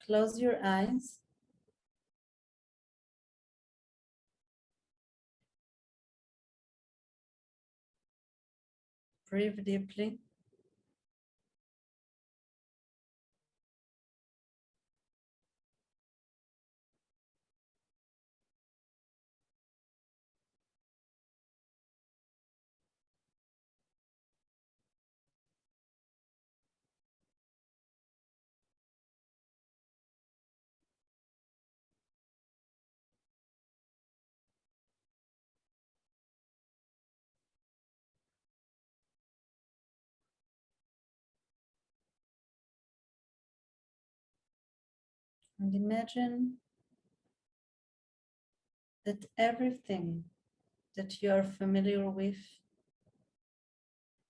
Close your eyes. Breathe deeply. And imagine that everything that you are familiar with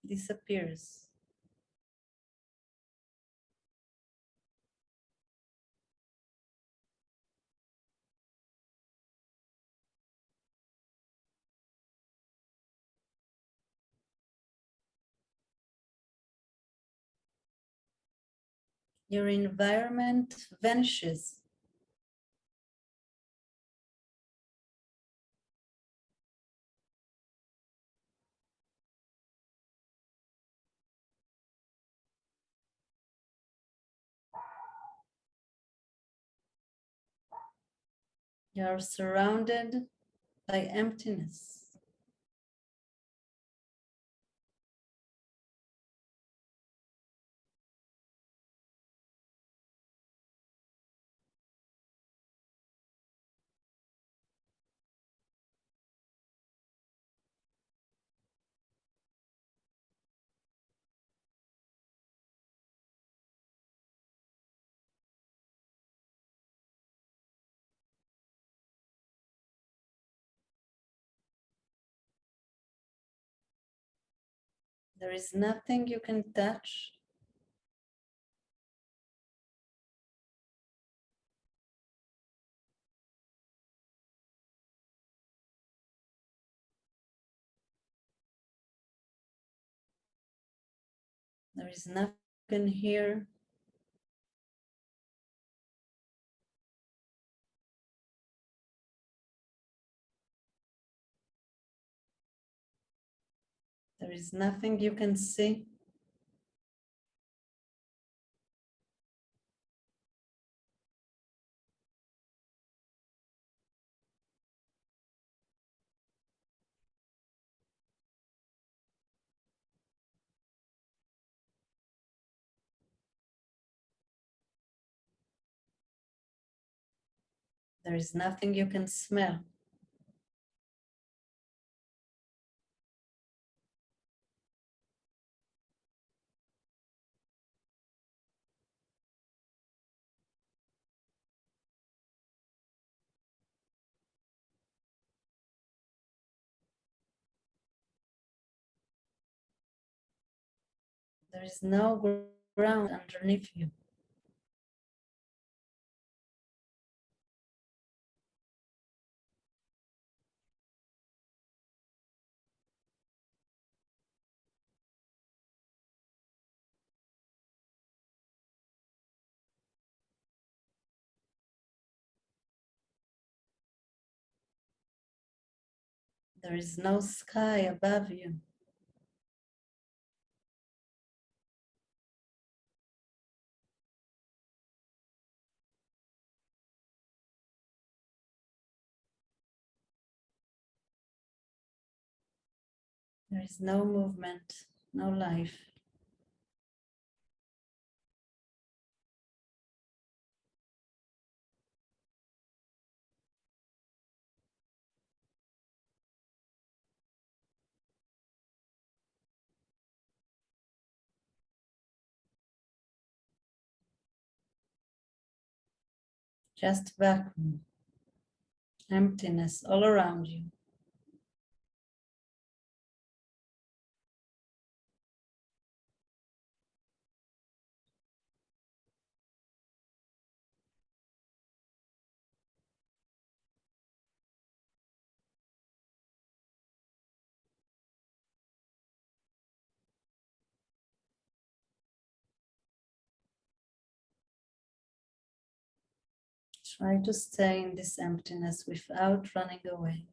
disappears. Your environment vanishes. You are surrounded by emptiness. There is nothing you can touch. There is nothing you can hear. There is nothing you can see. There is nothing you can smell. There is no ground underneath you. There is no sky above you. There is no movement, no life. Just vacuum, emptiness all around you. Try to stay in this emptiness without running away.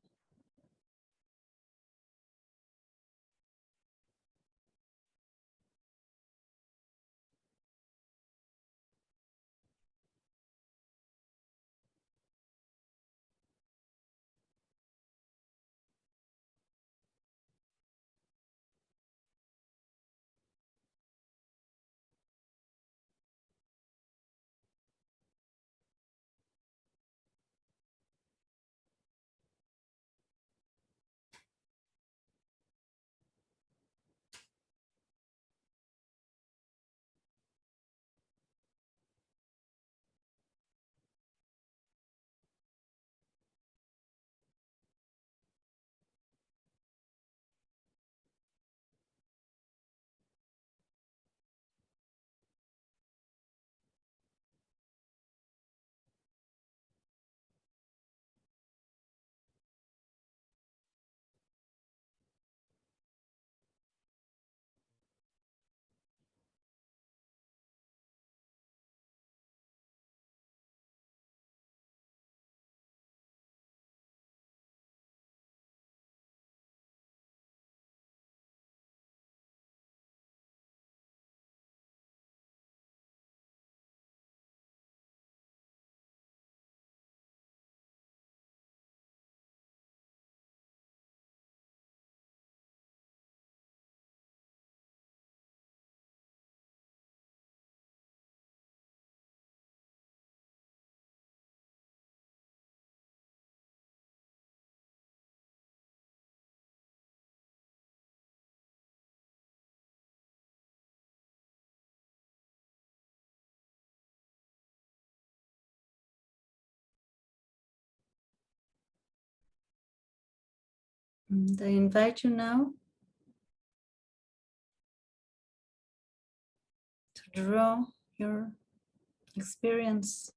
And I invite you now to draw your experience.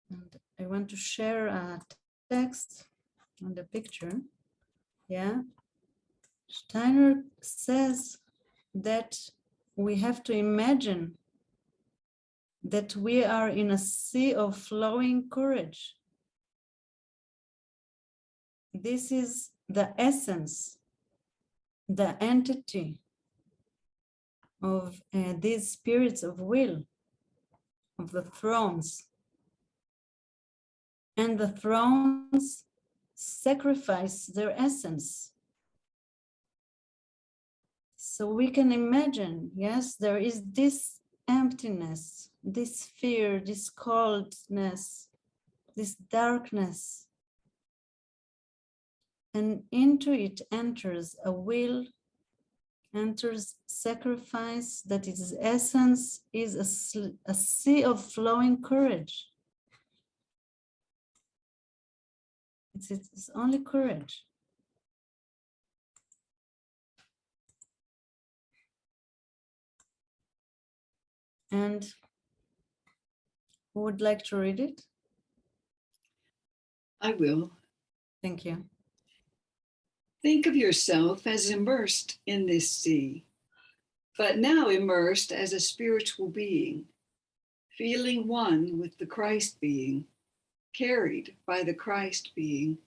And I want to share a text on the picture. Yeah. Steiner says that we have to imagine that we are in a sea of flowing courage. This is the essence, the entity of these spirits of will, of the thrones. And the thrones sacrifice their essence. So we can imagine, yes, there is this emptiness, this fear, this coldness, this darkness. And into it enters a will, enters sacrifice, that its essence is a sea of flowing courage. It's only courage. And who would like to read it? I will. Thank you. Think of yourself as immersed in this sea, but now immersed as a spiritual being, feeling one with the Christ being, carried by the Christ being,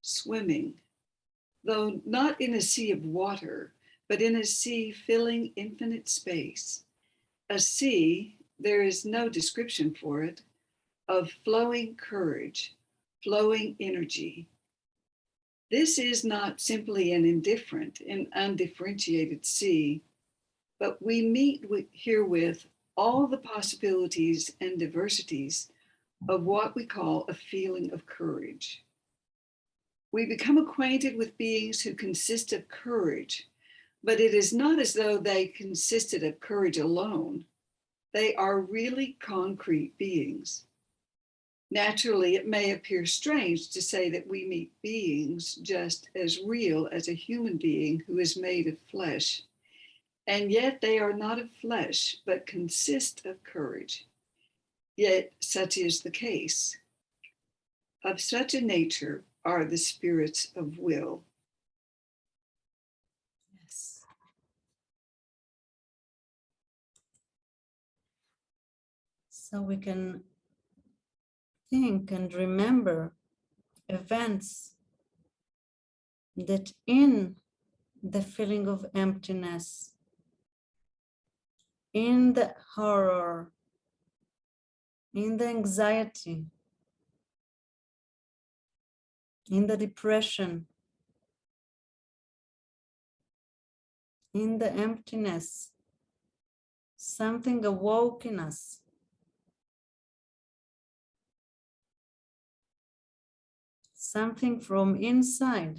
swimming, though not in a sea of water, but in a sea filling infinite space. A sea, there is no description for it, of flowing courage, flowing energy. This is not simply an indifferent and undifferentiated sea, but we meet here with all the possibilities and diversities of what we call a feeling of courage. We become acquainted with beings who consist of courage, but it is not as though they consisted of courage alone. They are really concrete beings. Naturally, it may appear strange to say that we meet beings just as real as a human being who is made of flesh, and yet they are not of flesh, but consist of courage. Yet such is the case. Of such a nature are the spirits of will. Yes. So we can think and remember events that in the feeling of emptiness, in the horror, in the anxiety, in the depression, in the emptiness, something awoke in us. Something from inside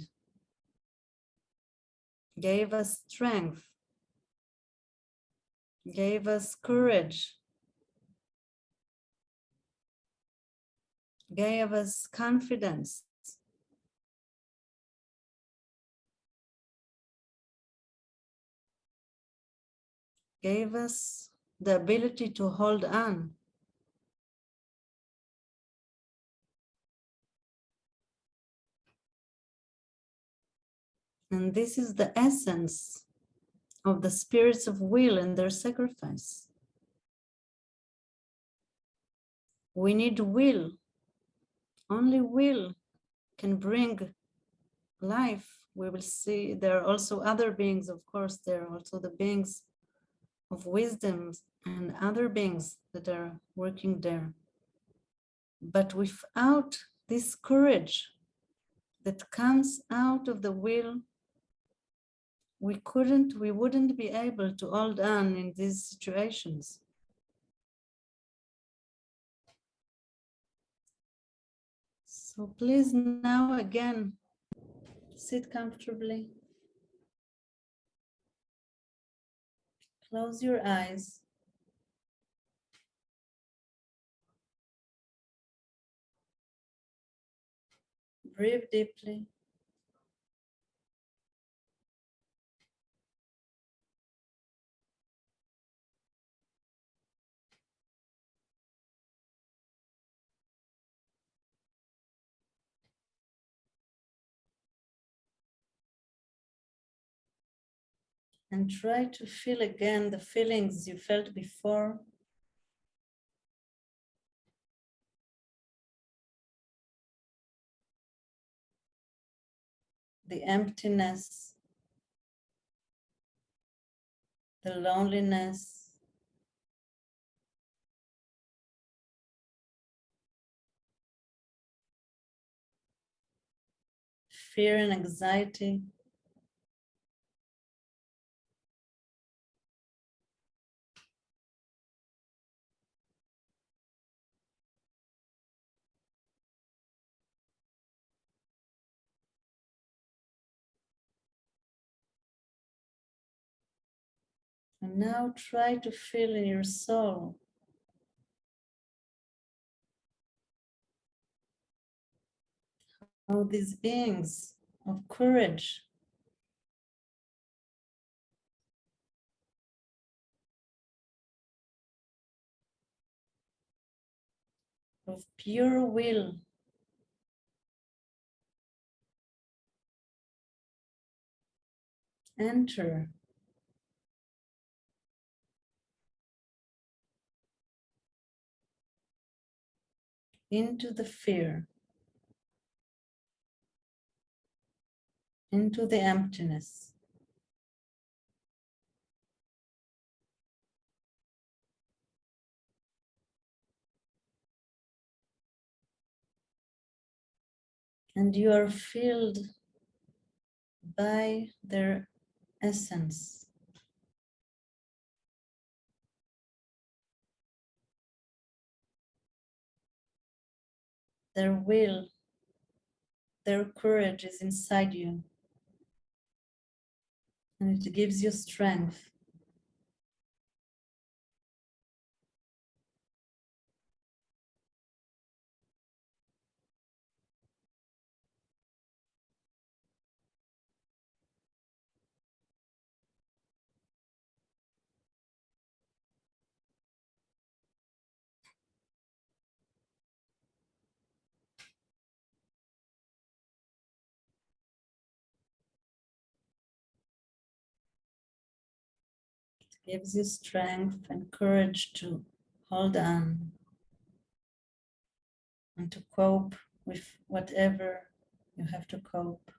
gave us strength, gave us courage, gave us confidence. Gave us the ability to hold on. And this is the essence of the spirits of will and their sacrifice. We need will. Only will can bring life. We will see there are also other beings, of course, there are also the beings of wisdom and other beings that are working there. But without this courage that comes out of the will, we wouldn't be able to hold on in these situations. So please now again, sit comfortably. Close your eyes. Breathe deeply. And try to feel again the feelings you felt before. The emptiness, the loneliness, fear and anxiety. And now try to feel in your soul how these beings of courage, of pure will, enter into the fear, into the emptiness. And you are filled by their essence. Their will, their courage is inside you. And it gives you strength. Gives you strength and courage to hold on. and to cope with whatever you have to cope.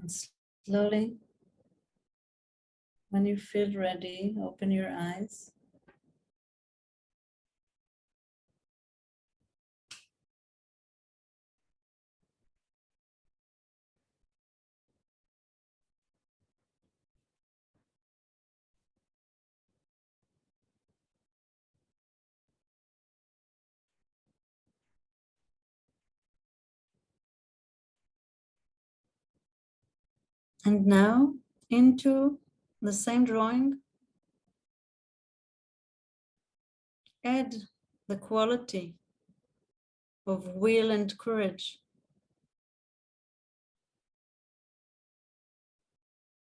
And slowly, when you feel ready, open your eyes. And now, into the same drawing, add the quality of will and courage.